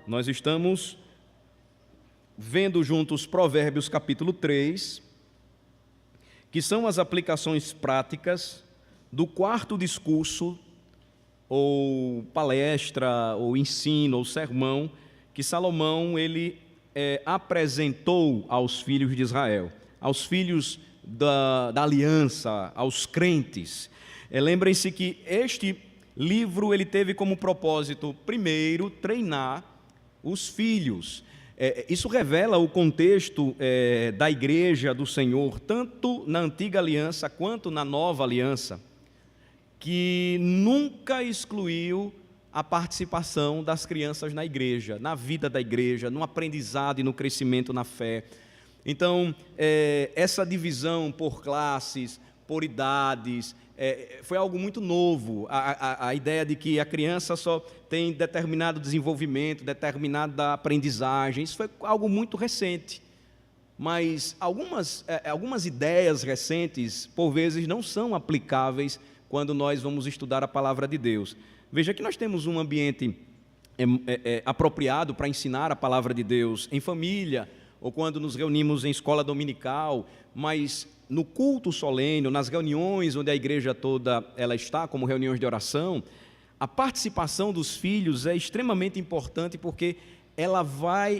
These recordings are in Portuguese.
Nós estamos vendo juntos Provérbios capítulo 3, que são as aplicações práticas do quarto discurso, ou palestra, ou ensino, ou sermão, que Salomão apresentou aos filhos de Israel, aos filhos da aliança, aos crentes. Lembrem-se que este livro ele teve como propósito, primeiro, treinar os filhos. Isso revela o contexto da igreja do Senhor, tanto na antiga aliança quanto na nova aliança, que nunca excluiu a participação das crianças na igreja, na vida da igreja, no aprendizado e no crescimento na fé. Então, essa divisão por classes, por idades, foi algo muito novo, a ideia de que a criança só tem determinado desenvolvimento, determinada aprendizagem, isso foi algo muito recente. Mas algumas ideias recentes, por vezes, não são aplicáveis quando nós vamos estudar a palavra de Deus. Veja que nós temos um ambiente apropriado para ensinar a palavra de Deus em família, ou quando nos reunimos em escola dominical, mas no culto solene, nas reuniões onde a igreja toda ela está, como reuniões de oração, a participação dos filhos é extremamente importante, porque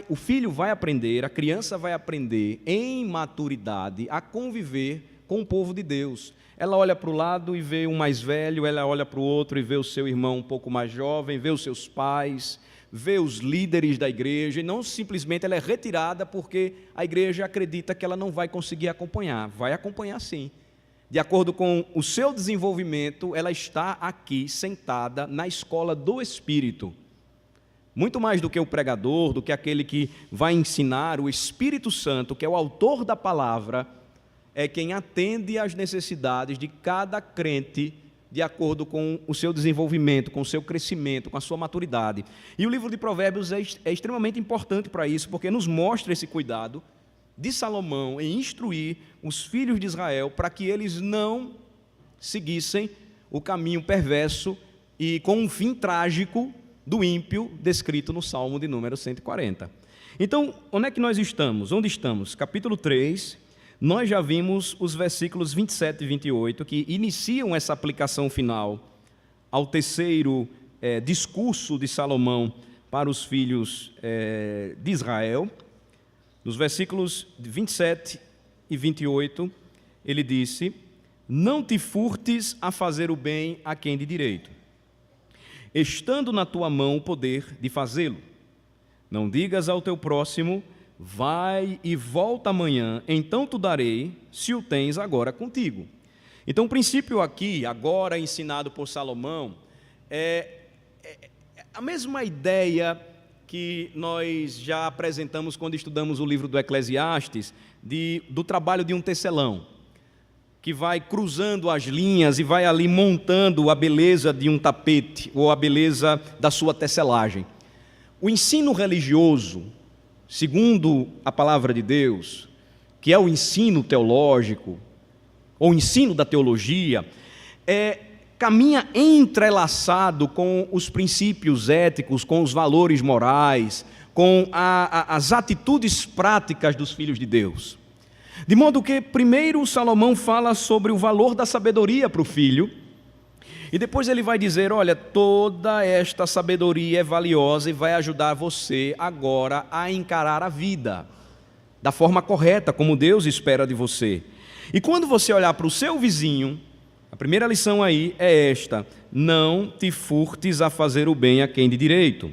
o filho vai aprender, a criança vai aprender em maturidade a conviver com o povo de Deus. Ela olha para o lado e vê um mais velho, ela olha para o outro e vê o seu irmão um pouco mais jovem, vê os seus pais, vê os líderes da igreja, e não simplesmente ela é retirada porque a igreja acredita que ela não vai conseguir acompanhar. Vai acompanhar sim. De acordo com o seu desenvolvimento, ela está aqui sentada na escola do Espírito. Muito mais do que o pregador, do que aquele que vai ensinar, o Espírito Santo, que é o autor da palavra, é quem atende às necessidades de cada crente de acordo com o seu desenvolvimento, com o seu crescimento, com a sua maturidade. E o livro de Provérbios é extremamente importante para isso, porque nos mostra esse cuidado de Salomão em instruir os filhos de Israel para que eles não seguissem o caminho perverso e com um fim trágico do ímpio descrito no Salmo de número 140. Então, onde é que nós estamos? Onde estamos? Capítulo 3, nós já vimos os versículos 27 e 28, que iniciam essa aplicação final ao terceiro discurso de Salomão para os filhos de Israel. Nos versículos 27 e 28, ele disse: não te furtes a fazer o bem a quem de direito, estando na tua mão o poder de fazê-lo. Não digas ao teu próximo: vai e volta amanhã, então tu darei, se o tens agora contigo. Então o princípio aqui, agora ensinado por Salomão, é a mesma ideia que nós já apresentamos quando estudamos o livro do Eclesiastes, do trabalho de um tecelão, que vai cruzando as linhas e vai ali montando a beleza de um tapete, ou a beleza da sua tecelagem. O ensino religioso, segundo a palavra de Deus, que é o ensino teológico, ou ensino da teologia, caminha entrelaçado com os princípios éticos, com os valores morais, com as atitudes práticas dos filhos de Deus. De modo que, primeiro, Salomão fala sobre o valor da sabedoria para o filho, e depois ele vai dizer: olha, toda esta sabedoria é valiosa e vai ajudar você agora a encarar a vida da forma correta, como Deus espera de você. E quando você olhar para o seu vizinho, a primeira lição aí é esta: não te furtes a fazer o bem a quem de direito.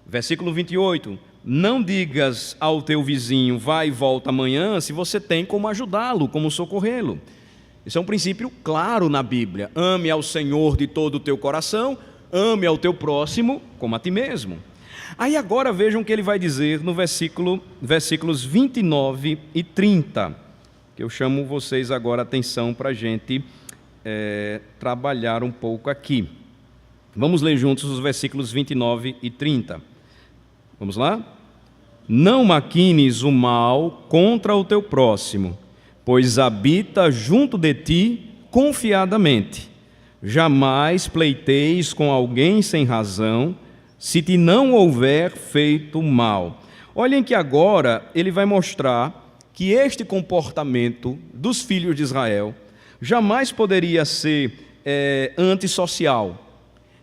Versículo 28, não digas ao teu vizinho: vai e volta amanhã, se você tem como ajudá-lo, como socorrê-lo. Isso é um princípio claro na Bíblia. Ame ao Senhor de todo o teu coração, ame ao teu próximo como a ti mesmo. Aí agora vejam o que ele vai dizer no versículos 29 e 30, que eu chamo vocês agora a atenção para a gente trabalhar um pouco aqui. Vamos ler juntos os versículos 29 e 30. Vamos lá? Não maquines o mal contra o teu próximo, pois habita junto de ti confiadamente. Jamais pleiteis com alguém sem razão, se te não houver feito mal. Olhem que agora ele vai mostrar que este comportamento dos filhos de Israel jamais poderia ser antissocial.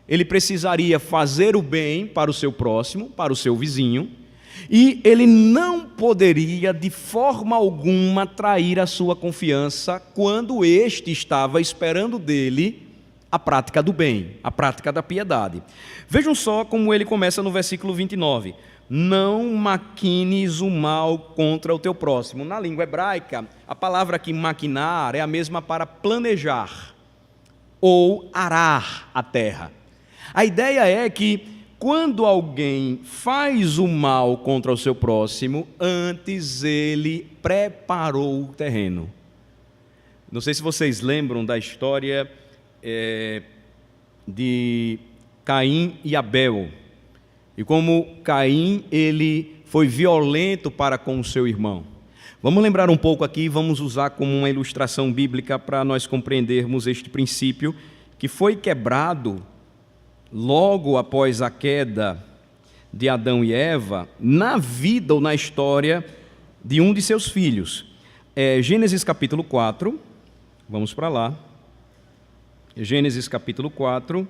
Ele precisaria fazer o bem para o seu próximo, para o seu vizinho, e ele não poderia de forma alguma trair a sua confiança quando este estava esperando dele a prática do bem, a prática da piedade. Vejam só como ele começa no versículo 29. Não maquines o mal contra o teu próximo. Na língua hebraica, a palavra aqui maquinar é a mesma para planejar ou arar a terra. A ideia é que quando alguém faz o mal contra o seu próximo, antes ele preparou o terreno. Não sei se vocês lembram da história de Caim e Abel. E como Caim, ele foi violento para com o seu irmão. Vamos lembrar um pouco aqui, vamos usar como uma ilustração bíblica para nós compreendermos este princípio que foi quebrado logo após a queda de Adão e Eva, na vida ou na história de um de seus filhos. Gênesis capítulo 4, vamos para lá. Gênesis capítulo 4.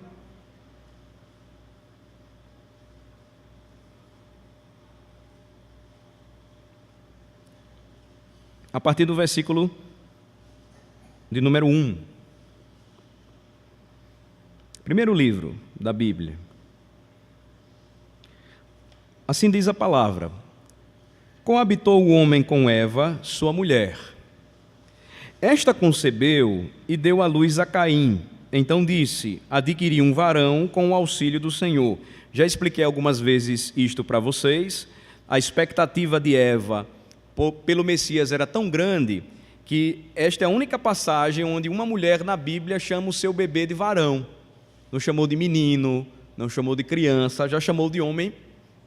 A partir do versículo de número 1. Primeiro livro da Bíblia. Assim diz a palavra: coabitou o homem com Eva, sua mulher. Esta concebeu e deu à luz a Caim. Então disse: adquiri um varão com o auxílio do Senhor. Já expliquei algumas vezes isto para vocês. A expectativa de Eva pelo Messias era tão grande que esta é a única passagem onde uma mulher na Bíblia chama o seu bebê de varão. Não chamou de menino, não chamou de criança, já chamou de homem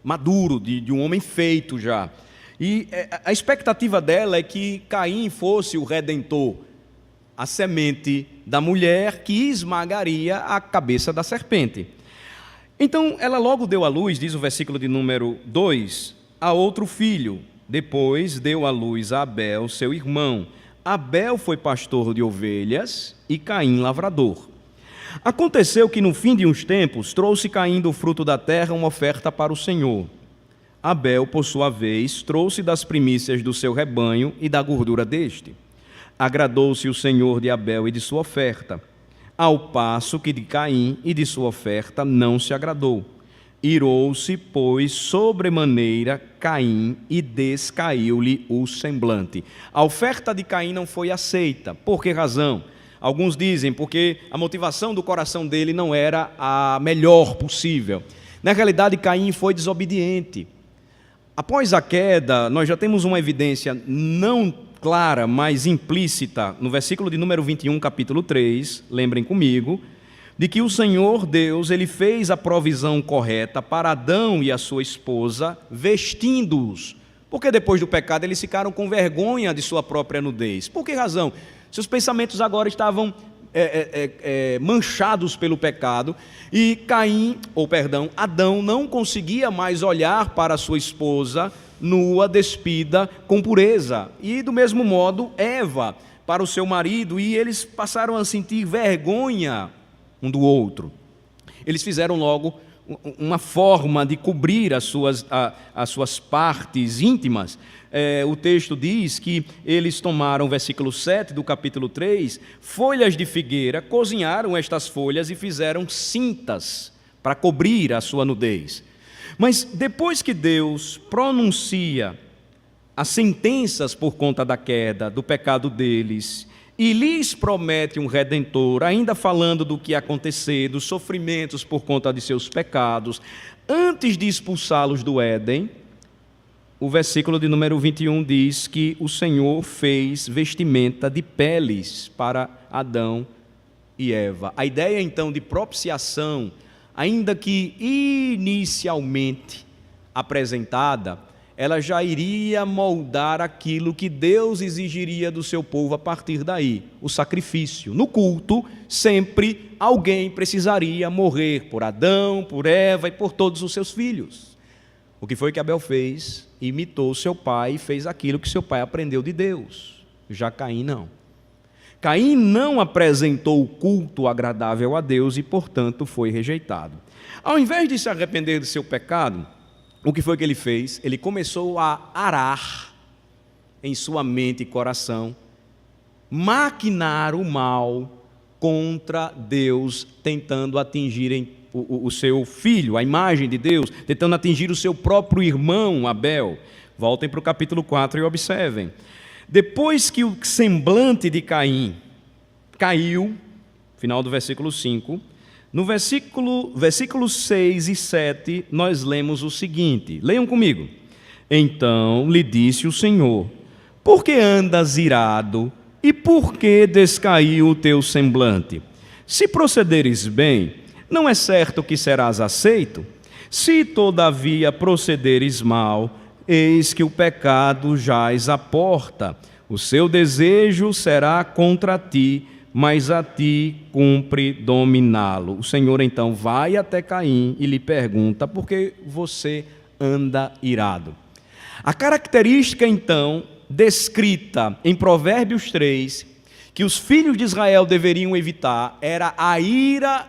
maduro, de um homem feito já. E a expectativa dela é que Caim fosse o redentor, a semente da mulher que esmagaria a cabeça da serpente. Então, ela logo deu à luz, diz o versículo de número 2, a outro filho. Depois deu à luz a Abel, seu irmão. Abel foi pastor de ovelhas e Caim lavrador. Aconteceu que no fim de uns tempos trouxe Caim do fruto da terra uma oferta para o Senhor. Abel, por sua vez, trouxe das primícias do seu rebanho e da gordura deste. Agradou-se o Senhor de Abel e de sua oferta, ao passo que de Caim e de sua oferta não se agradou. Irou-se, pois, sobremaneira Caim e descaiu-lhe o semblante. A oferta de Caim não foi aceita. Por que razão? Alguns dizem porque a motivação do coração dele não era a melhor possível. Na realidade, Caim foi desobediente. Após a queda, nós já temos uma evidência não clara, mas implícita, no versículo de número 21, capítulo 3, lembrem comigo, de que o Senhor Deus, ele fez a provisão correta para Adão e a sua esposa, vestindo-os. Porque depois do pecado eles ficaram com vergonha de sua própria nudez. Por que razão? Seus pensamentos agora estavam manchados pelo pecado e Adão não conseguia mais olhar para sua esposa nua, despida, com pureza. E do mesmo modo, Eva para o seu marido, e eles passaram a sentir vergonha um do outro. Eles fizeram logo uma forma de cobrir as suas partes íntimas. O texto diz que eles tomaram, versículo 7 do capítulo 3, folhas de figueira, cozinharam estas folhas e fizeram cintas para cobrir a sua nudez. Mas depois que Deus pronuncia as sentenças por conta da queda, do pecado deles, e lhes promete um redentor, ainda falando do que ia acontecer, dos sofrimentos por conta de seus pecados, antes de expulsá-los do Éden, o versículo de número 21 diz que o Senhor fez vestimenta de peles para Adão e Eva. A ideia então de propiciação, ainda que inicialmente apresentada, ela já iria moldar aquilo que Deus exigiria do seu povo a partir daí, o sacrifício. No culto, sempre alguém precisaria morrer por Adão, por Eva e por todos os seus filhos. O que foi que Abel fez? Imitou seu pai e fez aquilo que seu pai aprendeu de Deus. Já Caim não. Caim não apresentou o culto agradável a Deus e, portanto, foi rejeitado. Ao invés de se arrepender do seu pecado, o que foi que ele fez? Ele começou a arar em sua mente e coração, maquinar o mal contra Deus, tentando atingir o seu filho, a imagem de Deus, tentando atingir o seu próprio irmão Abel. Voltem para o capítulo 4 e observem. Depois que o semblante de Caim caiu, final do versículo 5, no versículos 6 e 7, nós lemos o seguinte, leiam comigo. Então lhe disse o Senhor, por que andas irado e por que descaiu o teu semblante? Se procederes bem, não é certo que serás aceito? Se todavia procederes mal, eis que o pecado jaz à porta. O seu desejo será contra ti, mas a ti cumpre dominá-lo. O Senhor então vai até Caim e lhe pergunta, por que você anda irado? A característica então descrita em Provérbios 3, que os filhos de Israel deveriam evitar, era a ira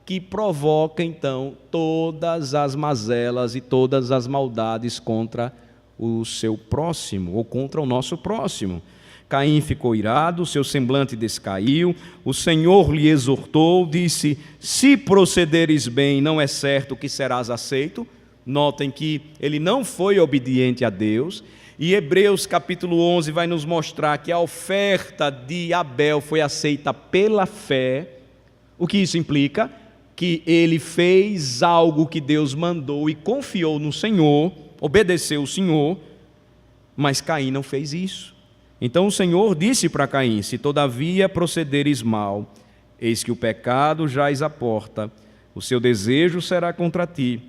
que provoca então todas as mazelas e todas as maldades contra o seu próximo, ou contra o nosso próximo. Caim ficou irado, seu semblante descaiu, o Senhor lhe exortou, disse, se procederes bem, não é certo que serás aceito. Notem que ele não foi obediente a Deus, e Hebreus capítulo 11 vai nos mostrar que a oferta de Abel foi aceita pela fé. O que isso implica? Que ele fez algo que Deus mandou e confiou no Senhor, obedeceu o Senhor, mas Caim não fez isso. Então o Senhor disse para Caim, se todavia procederes mal, eis que o pecado jaz à porta, o seu desejo será contra ti,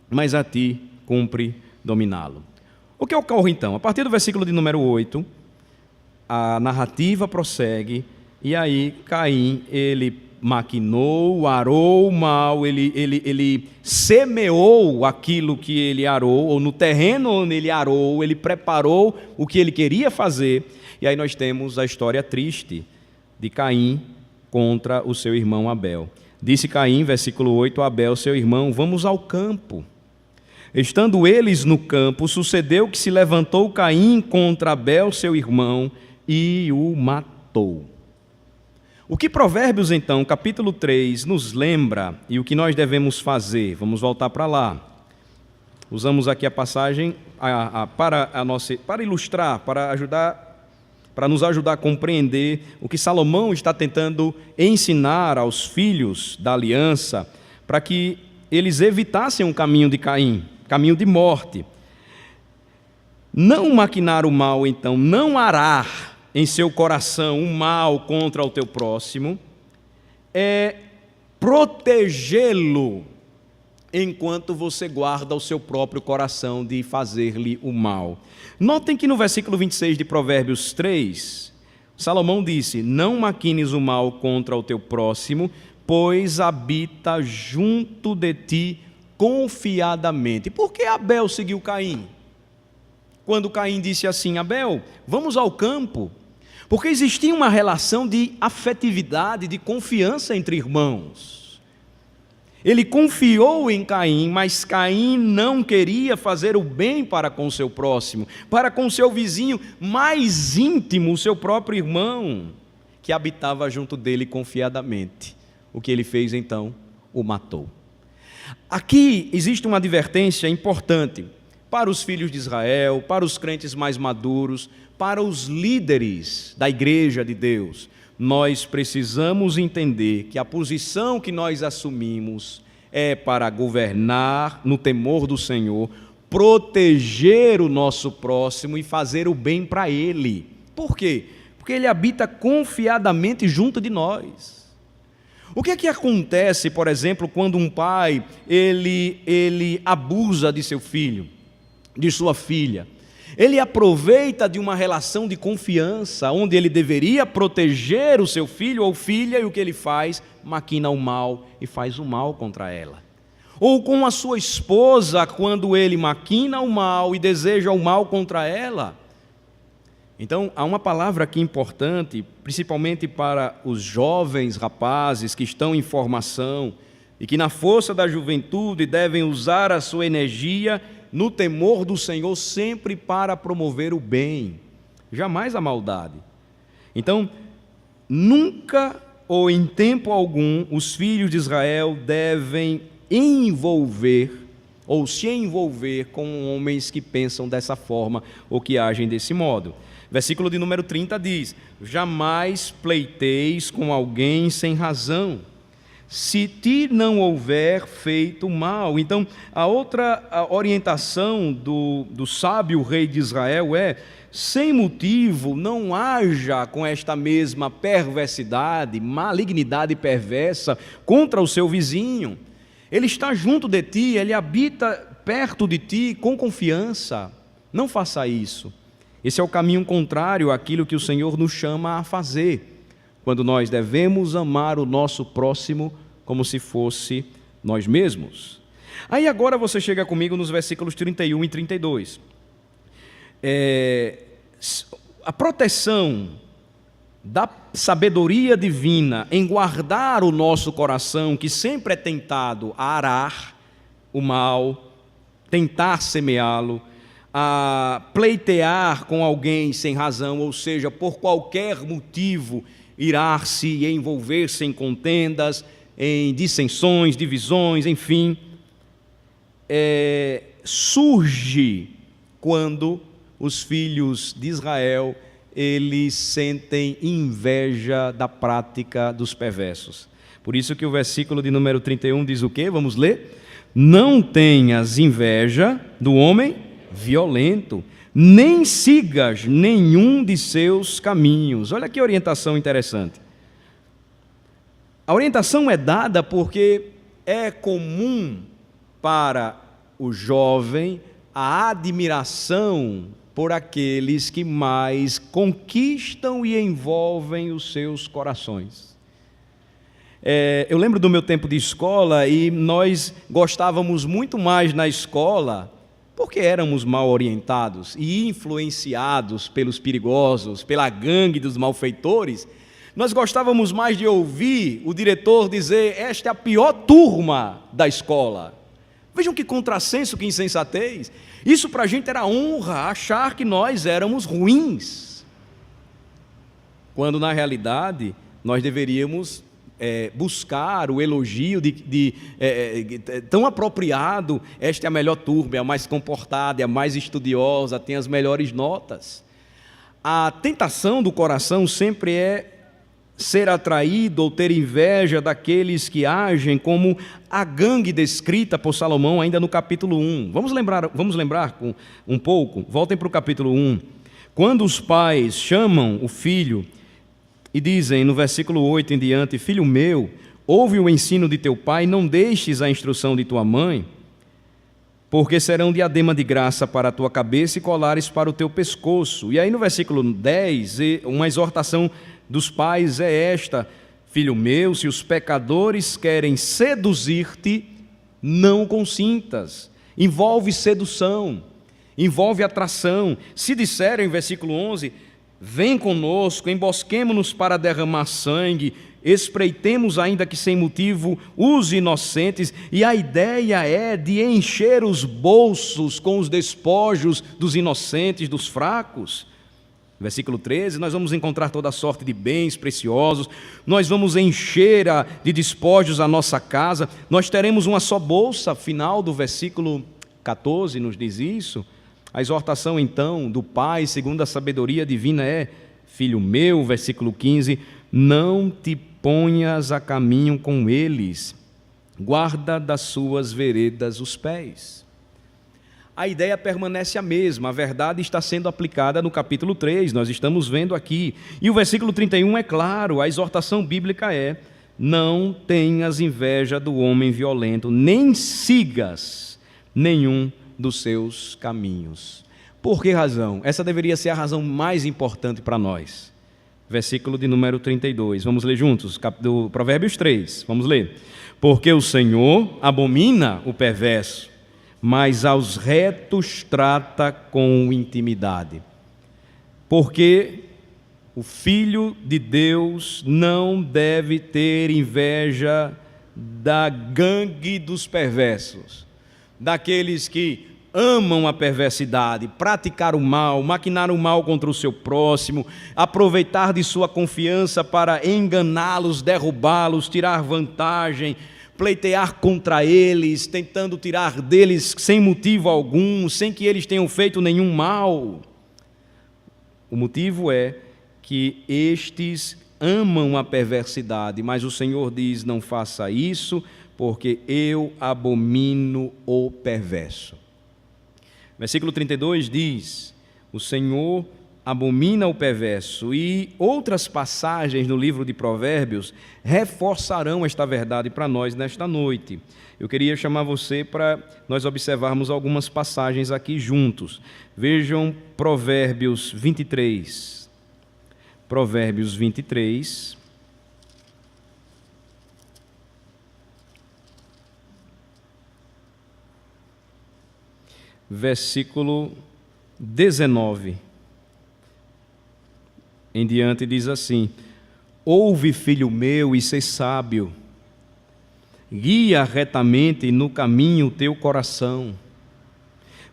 mas a ti cumpre dominá-lo. O que ocorre então? A partir do versículo de número 8, a narrativa prossegue, e aí Caim, ele maquinou, arou o mal, ele semeou aquilo que ele arou, ou no terreno onde ele arou, ele preparou o que ele queria fazer, e aí nós temos a história triste de Caim contra o seu irmão Abel. Disse Caim, versículo 8, a Abel, seu irmão, vamos ao campo. Estando eles no campo, sucedeu que se levantou Caim contra Abel, seu irmão, e o matou. O que Provérbios, então, capítulo 3, nos lembra e o que nós devemos fazer? Vamos voltar para lá. Usamos aqui a passagem para ilustrar, para nos ajudar a compreender o que Salomão está tentando ensinar aos filhos da aliança, para que eles evitassem um caminho de Caim, caminho de morte. Não maquinar o mal, então, não arar em seu coração o mal contra o teu próximo, é protegê-lo enquanto você guarda o seu próprio coração de fazer-lhe o mal. Notem que no versículo 26 de Provérbios 3, Salomão disse, não maquines o mal contra o teu próximo, pois habita junto de ti confiadamente. Por que Abel seguiu Caim? Quando Caim disse assim, Abel, vamos ao campo, porque existia uma relação de afetividade, de confiança entre irmãos. Ele confiou em Caim, mas Caim não queria fazer o bem para com o seu próximo, para com o seu vizinho mais íntimo, o seu próprio irmão, que habitava junto dele confiadamente. O que ele fez então? O matou. Aqui existe uma advertência importante para os filhos de Israel, para os crentes mais maduros, para os líderes da igreja de Deus. Nós precisamos entender que a posição que nós assumimos é para governar no temor do Senhor, proteger o nosso próximo e fazer o bem para ele. Por quê? Porque ele habita confiadamente junto de nós. O que é que acontece, por exemplo, quando um pai ele abusa de seu filho? de sua filha. Ele aproveita de uma relação de confiança, onde ele deveria proteger o seu filho ou filha, e o que ele faz? Maquina o mal e faz o mal contra ela. Ou com a sua esposa, quando ele maquina o mal e deseja o mal contra ela. Então, há uma palavra aqui importante, principalmente para os jovens rapazes que estão em formação e que na força da juventude devem usar a sua energia no temor do Senhor sempre para promover o bem, jamais a maldade. Então, nunca ou em tempo algum os filhos de Israel devem envolver ou se envolver com homens que pensam dessa forma ou que agem desse modo. Versículo de número 30 diz: jamais pleiteis com alguém sem razão, se te não houver feito mal. Então, a outra orientação do sábio rei de Israel é: sem motivo, não haja com esta mesma perversidade, malignidade perversa contra o seu vizinho. Ele está junto de ti, ele habita perto de ti com confiança. Não faça isso. Esse é o caminho contrário àquilo que o Senhor nos chama a fazer, quando nós devemos amar o nosso próximo como se fosse nós mesmos. Aí agora você chega comigo nos versículos 31 e 32. A proteção da sabedoria divina em guardar o nosso coração, que sempre é tentado a arar o mal, tentar semeá-lo, a pleitear com alguém sem razão, ou seja, por qualquer motivo, irar-se e envolver-se em contendas, em dissensões, divisões, enfim, surge quando os filhos de Israel, eles sentem inveja da prática dos perversos. Por isso que o versículo de número 31 diz o quê? Vamos ler? Não tenhas inveja do homem violento, nem sigas nenhum de seus caminhos. Olha que orientação interessante. A orientação é dada porque é comum para o jovem a admiração por aqueles que mais conquistam e envolvem os seus corações. Eu lembro do meu tempo de escola e nós gostávamos muito mais na escola porque éramos mal orientados e influenciados pelos perigosos, pela gangue dos malfeitores. Nós gostávamos mais de ouvir o diretor dizer: esta é a pior turma da escola. Vejam que contrassenso, que insensatez. Isso para a gente era honra, achar que nós éramos ruins, quando na realidade nós deveríamos buscar o elogio tão apropriado. Esta é a melhor turma, é a mais comportada, é a mais estudiosa, tem as melhores notas. A tentação do coração sempre é ser atraído ou ter inveja daqueles que agem como a gangue descrita por Salomão ainda no capítulo 1. Vamos lembrar um pouco, voltem para o capítulo 1. Quando os pais chamam o filho e dizem no versículo 8 em diante: filho meu, ouve o ensino de teu pai, não deixes a instrução de tua mãe, porque serão diadema de graça para a tua cabeça e colares para o teu pescoço. E aí no versículo 10, uma exortação dos pais é esta: filho meu, se os pecadores querem seduzir-te, não consintas. Envolve sedução, envolve atração. Se disserem, versículo 11, vem conosco, embosquemo-nos para derramar sangue, espreitemos ainda que sem motivo os inocentes, e a ideia é de encher os bolsos com os despojos dos inocentes, dos fracos. Versículo 13, nós vamos encontrar toda sorte de bens preciosos, nós vamos encher de despojos a nossa casa, nós teremos uma só bolsa. Final do versículo 14 nos diz isso. A exortação então do pai, segundo a sabedoria divina, é: filho meu, versículo 15, não te ponhas a caminho com eles, guarda das suas veredas os pés. A ideia permanece a mesma, a verdade está sendo aplicada no capítulo 3, nós estamos vendo aqui. E o versículo 31 é claro, a exortação bíblica é: não tenhas inveja do homem violento, nem sigas nenhum dos seus caminhos. Por que razão? Essa deveria ser a razão mais importante para nós. Versículo de número 32. Vamos ler juntos, do Provérbios 3. Vamos ler. Porque o Senhor abomina o perverso, mas aos retos trata com intimidade. Porque o Filho de Deus não deve ter inveja da gangue dos perversos, daqueles que amam a perversidade, praticar o mal, maquinar o mal contra o seu próximo, aproveitar de sua confiança para enganá-los, derrubá-los, tirar vantagem, pleitear contra eles, tentando tirar deles sem motivo algum, sem que eles tenham feito nenhum mal. O motivo é que estes amam a perversidade, mas o Senhor diz: não faça isso, porque eu abomino o perverso. Versículo 32 diz: o Senhor abomina o perverso. E outras passagens no livro de Provérbios reforçarão esta verdade para nós nesta noite. Eu queria chamar você para nós observarmos algumas passagens aqui juntos. Vejam Provérbios 23. Provérbios 23. Versículo 19 em diante diz assim: ouve, filho meu, e sê sábio, guia retamente no caminho o teu coração,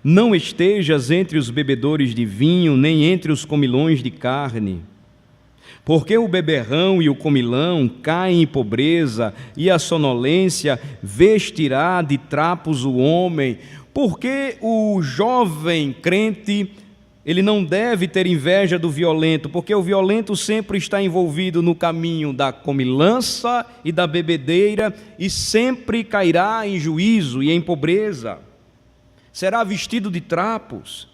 não estejas entre os bebedores de vinho, nem entre os comilões de carne, porque o beberrão e o comilão caem em pobreza, e a sonolência vestirá de trapos o homem. Porque o jovem crente, ele não deve ter inveja do violento, porque o violento sempre está envolvido no caminho da comilança e da bebedeira, e sempre cairá em juízo e em pobreza. Será vestido de trapos.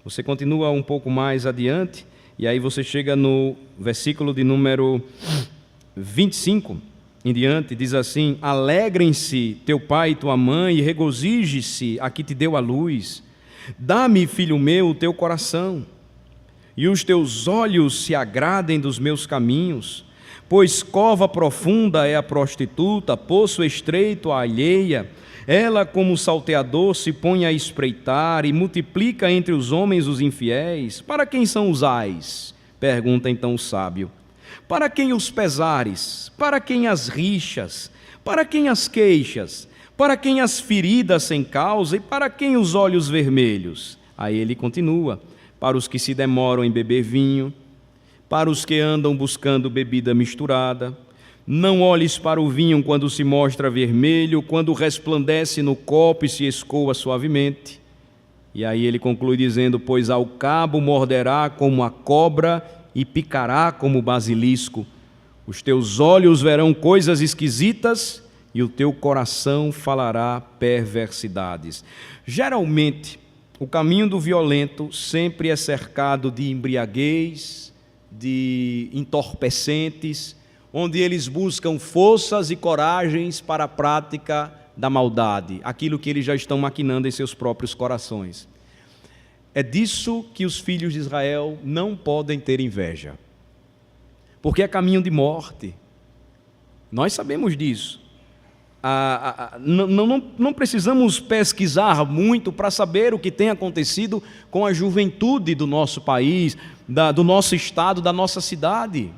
Você continua um pouco mais adiante, e aí você chega no versículo de número 25 em diante, diz assim: alegrem-se teu pai e tua mãe, e regozije-se a que te deu a luz. Dá-me, filho meu, o teu coração, e os teus olhos se agradem dos meus caminhos, pois cova profunda é a prostituta, poço estreito a alheia. Ela, como salteador, se põe a espreitar e multiplica entre os homens os infiéis. Para quem são os ais? Pergunta então o sábio. Para quem os pesares? Para quem as rixas? Para quem as queixas? Para quem as feridas sem causa? E para quem os olhos vermelhos? Aí ele continua: para os que se demoram em beber vinho, para os que andam buscando bebida misturada. Não olhes para o vinho quando se mostra vermelho, quando resplandece no copo e se escoa suavemente. E aí ele conclui dizendo: pois ao cabo morderá como a cobra e picará como o basilisco. Os teus olhos verão coisas esquisitas e o teu coração falará perversidades. Geralmente, o caminho do violento sempre é cercado de embriaguez, de entorpecentes, onde eles buscam forças e coragens para a prática da maldade, aquilo que eles já estão maquinando em seus próprios corações. É disso que os filhos de Israel não podem ter inveja, porque é caminho de morte. Nós sabemos disso. Não precisamos pesquisar muito para saber o que tem acontecido com a juventude do nosso país, do nosso estado, da nossa cidade.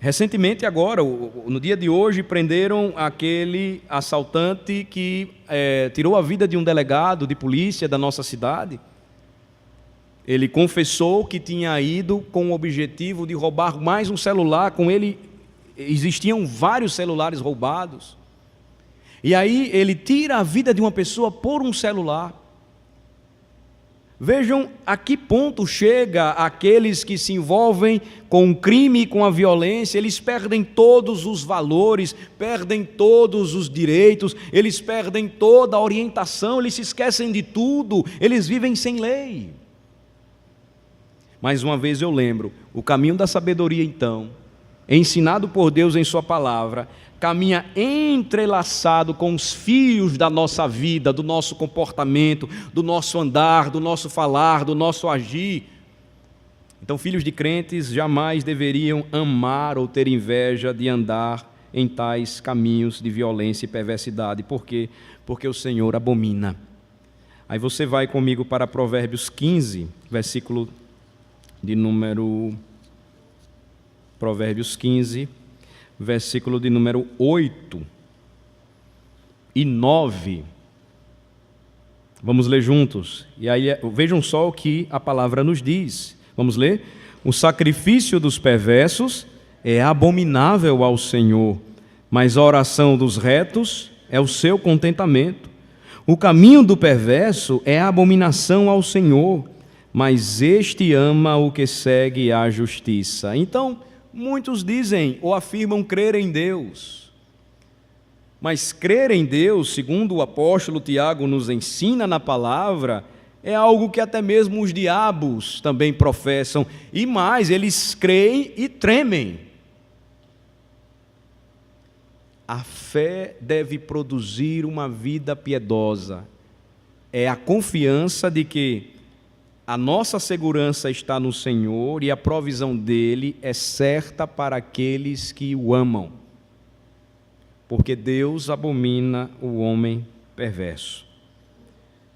Recentemente agora, no dia de hoje, prenderam aquele assaltante que tirou a vida de um delegado de polícia da nossa cidade. Ele confessou que tinha ido com o objetivo de roubar mais um celular. Com ele existiam vários celulares roubados. E aí ele tira a vida de uma pessoa por um celular. Vejam a que ponto chega aqueles que se envolvem com o crime e com a violência. Eles perdem todos os valores, perdem todos os direitos, eles perdem toda a orientação, eles se esquecem de tudo, eles vivem sem lei. Mais uma vez eu lembro, o caminho da sabedoria então, ensinado por Deus em sua palavra, caminha entrelaçado com os fios da nossa vida, do nosso comportamento, do nosso andar, do nosso falar, do nosso agir. Então, filhos de crentes jamais deveriam amar ou ter inveja de andar em tais caminhos de violência e perversidade. Por quê? Porque o Senhor abomina. Aí você vai comigo para Provérbios 15, versículo de número... Provérbios 15, versículo de número 8 e 9. Vamos ler juntos. E aí vejam só o que a palavra nos diz. Vamos ler? O sacrifício dos perversos é abominável ao Senhor, mas a oração dos retos é o seu contentamento. O caminho do perverso é abominação ao Senhor, mas este ama o que segue a justiça. Então, muitos dizem ou afirmam crer em Deus, mas crer em Deus, segundo o apóstolo Tiago nos ensina na palavra, é algo que até mesmo os diabos também professam, e mais, eles creem e tremem. A fé deve produzir uma vida piedosa, é a confiança de que a nossa segurança está no Senhor e a provisão dele é certa para aqueles que o amam, porque Deus abomina o homem perverso.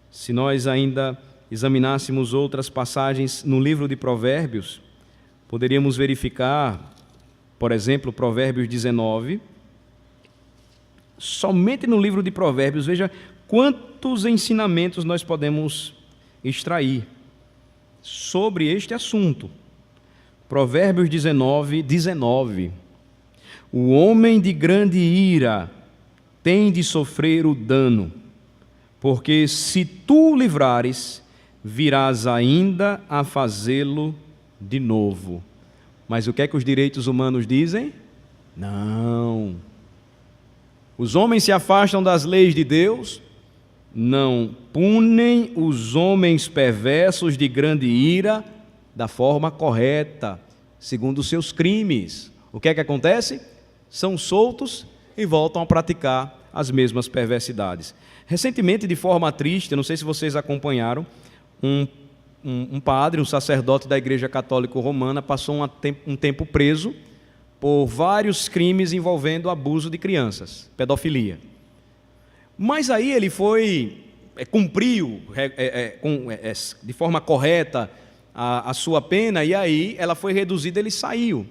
Se nós ainda examinássemos outras passagens no livro de Provérbios, poderíamos verificar, por exemplo, Provérbios 19. Somente no livro de Provérbios, veja quantos ensinamentos nós podemos extrair sobre este assunto. Provérbios 19. O homem de grande ira tem de sofrer o dano, porque se tu o livrares, virás ainda a fazê-lo de novo. Mas o que é que os direitos humanos dizem? Não. Os homens se afastam das leis de Deus, não punem os homens perversos de grande ira da forma correta, segundo os seus crimes. O que é que acontece? São soltos e voltam a praticar as mesmas perversidades. Recentemente, de forma triste, não sei se vocês acompanharam, um padre, um sacerdote da Igreja Católica Romana, passou um tempo preso por vários crimes envolvendo abuso de crianças, pedofilia. Mas aí ele cumpriu de forma correta a sua pena, e aí ela foi reduzida, ele saiu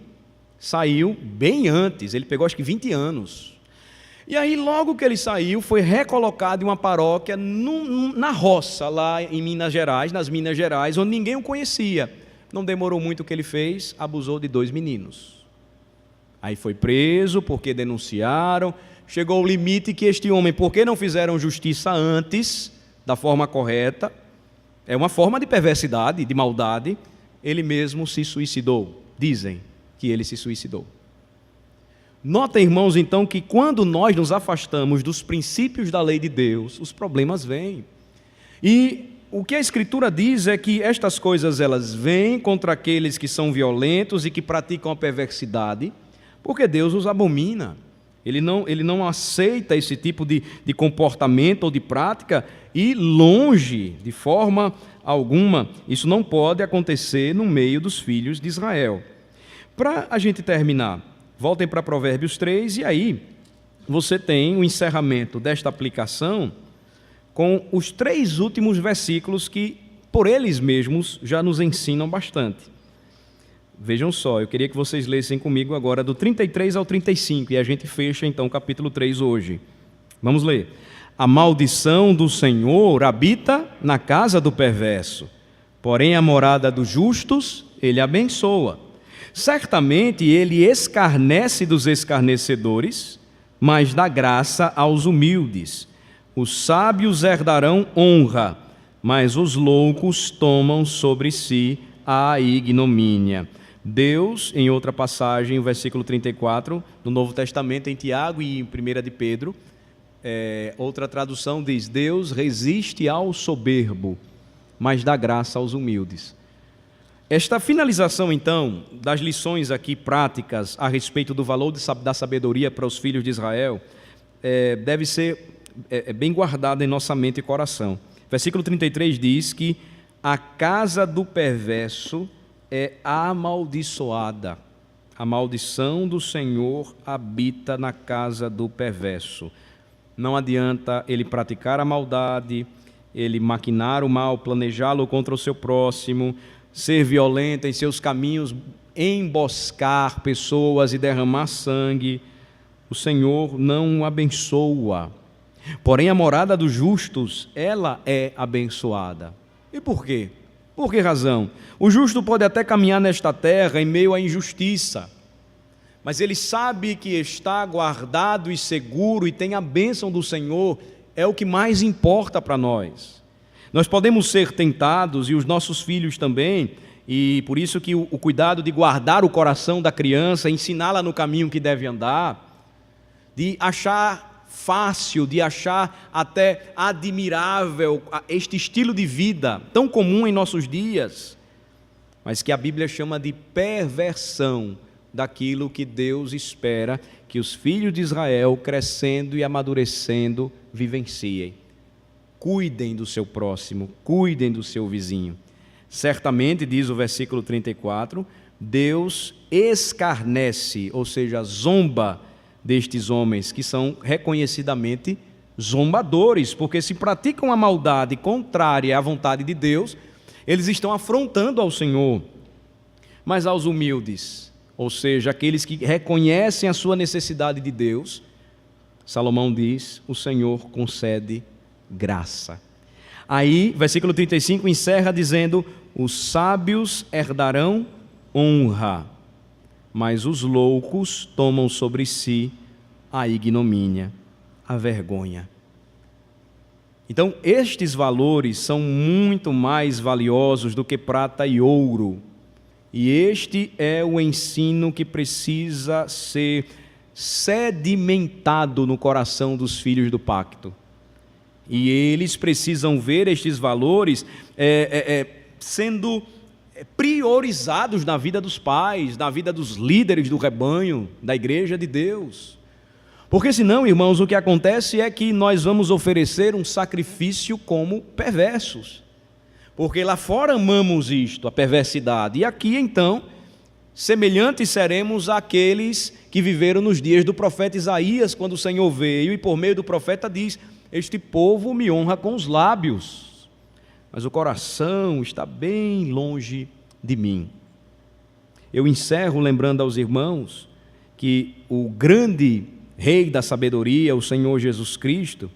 bem antes, ele pegou acho que 20 anos. E aí logo que ele saiu, foi recolocado em uma paróquia na roça, lá em Minas Gerais, nas Minas Gerais, onde ninguém o conhecia. Não demorou muito o que ele fez, abusou de 2 meninos. Aí foi preso porque denunciaram. Chegou o limite que este homem, porque não fizeram justiça antes, da forma correta, é uma forma de perversidade, de maldade, ele mesmo se suicidou. Dizem que ele se suicidou. Notem, irmãos, então, que quando nós nos afastamos dos princípios da lei de Deus, os problemas vêm. E o que a Escritura diz é que estas coisas elas vêm contra aqueles que são violentos e que praticam a perversidade, porque Deus os abomina. Ele não aceita esse tipo de comportamento ou de prática, e longe, de forma alguma, isso não pode acontecer no meio dos filhos de Israel. Para a gente terminar, voltem para Provérbios 3, e aí você tem o encerramento desta aplicação com os 3 últimos versículos que, por eles mesmos, já nos ensinam bastante. Vejam só, eu queria que vocês lessem comigo agora do 33 ao 35, e a gente fecha então o capítulo 3 hoje. Vamos ler. A maldição do Senhor habita na casa do perverso, porém a morada dos justos ele abençoa. Certamente ele escarnece dos escarnecedores, mas dá graça aos humildes. Os sábios herdarão honra, mas os loucos tomam sobre si a ignomínia. Deus, em outra passagem, o versículo 34, no Novo Testamento, em Tiago e em 1 de Pedro, outra tradução diz: Deus resiste ao soberbo, mas dá graça aos humildes. Esta finalização, então, das lições aqui práticas a respeito do valor da sabedoria para os filhos de Israel, deve ser bem guardada em nossa mente e coração. Versículo 33 diz que a casa do perverso é amaldiçoada. A maldição do Senhor habita na casa do perverso. Não adianta ele praticar a maldade, ele maquinar o mal, planejá-lo contra o seu próximo, ser violento em seus caminhos, emboscar pessoas e derramar sangue. O Senhor não o abençoa. Porém, a morada dos justos, ela é abençoada. E por quê? Por que razão? O justo pode até caminhar nesta terra em meio à injustiça, mas ele sabe que está guardado e seguro e tem a bênção do Senhor, é o que mais importa para nós. Nós podemos ser tentados, e os nossos filhos também, e por isso que o cuidado de guardar o coração da criança, ensiná-la no caminho que deve andar, de achar fácil, de achar até admirável este estilo de vida tão comum em nossos dias, mas que a Bíblia chama de perversão daquilo que Deus espera que os filhos de Israel, crescendo e amadurecendo, vivenciem. Cuidem do seu próximo, cuidem do seu vizinho. Certamente, diz o versículo 34, Deus escarnece, ou seja, zomba destes homens que são reconhecidamente zombadores, porque se praticam a maldade contrária à vontade de Deus, eles estão afrontando ao Senhor. Mas aos humildes, ou seja, aqueles que reconhecem a sua necessidade de Deus, Salomão diz, o Senhor concede graça. Aí, versículo 35 encerra dizendo, os sábios herdarão honra, mas os loucos tomam sobre si a ignomínia, a vergonha. Então, estes valores são muito mais valiosos do que prata e ouro, e este é o ensino que precisa ser sedimentado no coração dos filhos do pacto. E eles precisam ver estes valores sendo priorizados na vida dos pais, na vida dos líderes do rebanho, da igreja de Deus. Porque senão, irmãos, o que acontece é que nós vamos oferecer um sacrifício como perversos. Porque lá fora amamos isto, a perversidade. E aqui, então, semelhantes seremos àqueles que viveram nos dias do profeta Isaías, quando o Senhor veio e por meio do profeta diz, este povo me honra com os lábios, mas o coração está bem longe de mim. Eu encerro lembrando aos irmãos que o grande Rei da sabedoria, o Senhor Jesus Cristo,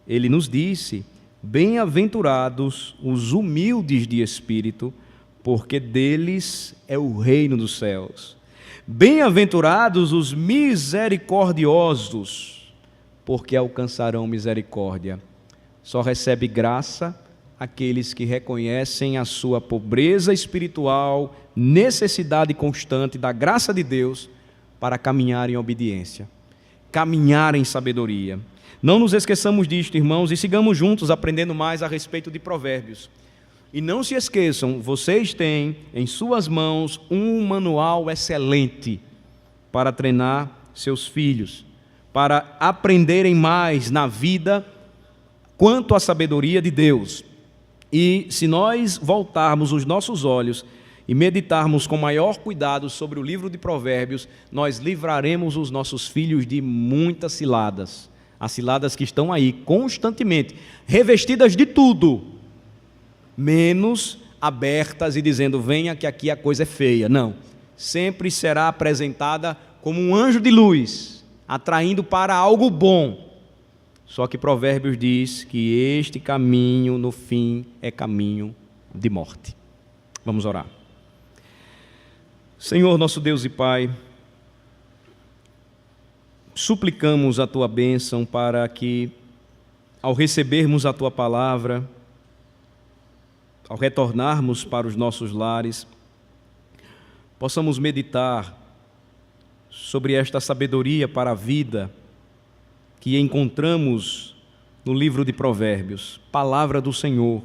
ele nos disse, bem-aventurados os humildes de espírito, porque deles é o reino dos céus. Bem-aventurados os misericordiosos, porque alcançarão misericórdia. Só recebe graça aqueles que reconhecem a sua pobreza espiritual, necessidade constante da graça de Deus para caminhar em obediência, caminhar em sabedoria. Não nos esqueçamos disto, irmãos, e sigamos juntos aprendendo mais a respeito de Provérbios. E não se esqueçam, vocês têm em suas mãos um manual excelente para treinar seus filhos, para aprenderem mais na vida quanto à sabedoria de Deus. E se nós voltarmos os nossos olhos e meditarmos com maior cuidado sobre o livro de Provérbios, nós livraremos os nossos filhos de muitas ciladas, as ciladas que estão aí constantemente, revestidas de tudo, menos abertas e dizendo, venha que aqui a coisa é feia. Não, sempre será apresentada como um anjo de luz, atraindo para algo bom. Só que Provérbios diz que este caminho, no fim, é caminho de morte. Vamos orar. Senhor, nosso Deus e Pai, suplicamos a Tua bênção para que, ao recebermos a Tua palavra, ao retornarmos para os nossos lares, possamos meditar sobre esta sabedoria para a vida que encontramos no livro de Provérbios, palavra do Senhor.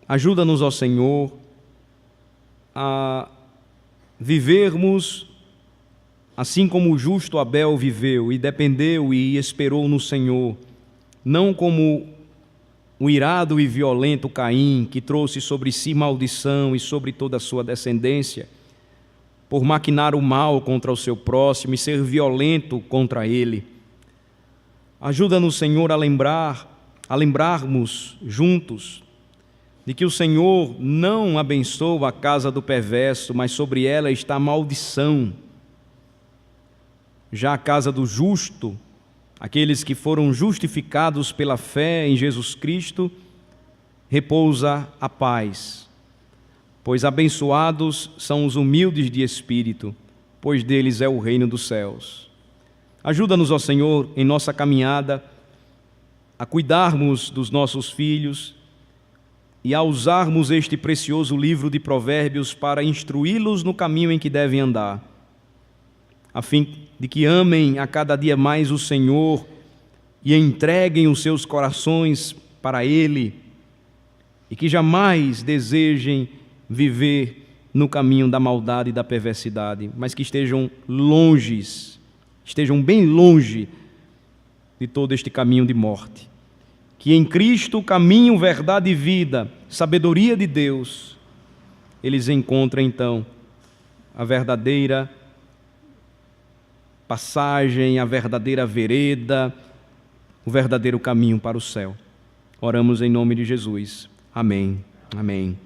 Ajuda-nos, ó Senhor, a vivermos assim como o justo Abel viveu e dependeu e esperou no Senhor, não como o irado e violento Caim, que trouxe sobre si maldição e sobre toda a sua descendência, por maquinar o mal contra o seu próximo e ser violento contra ele. Ajuda-nos, Senhor, a lembrarmos juntos de que o Senhor não abençoa a casa do perverso, mas sobre ela está a maldição. Já a casa do justo, aqueles que foram justificados pela fé em Jesus Cristo, repousa a paz. Pois abençoados são os humildes de espírito, pois deles é o reino dos céus. Ajuda-nos, ó Senhor, em nossa caminhada, a cuidarmos dos nossos filhos e a usarmos este precioso livro de Provérbios para instruí-los no caminho em que devem andar, a fim de que amem a cada dia mais o Senhor e entreguem os seus corações para Ele, e que jamais desejem viver no caminho da maldade e da perversidade, mas que estejam bem longe de todo este caminho de morte. Que em Cristo, caminho, verdade e vida, sabedoria de Deus, eles encontrem então a verdadeira passagem, a verdadeira vereda, o verdadeiro caminho para o céu. Oramos em nome de Jesus. Amém. Amém.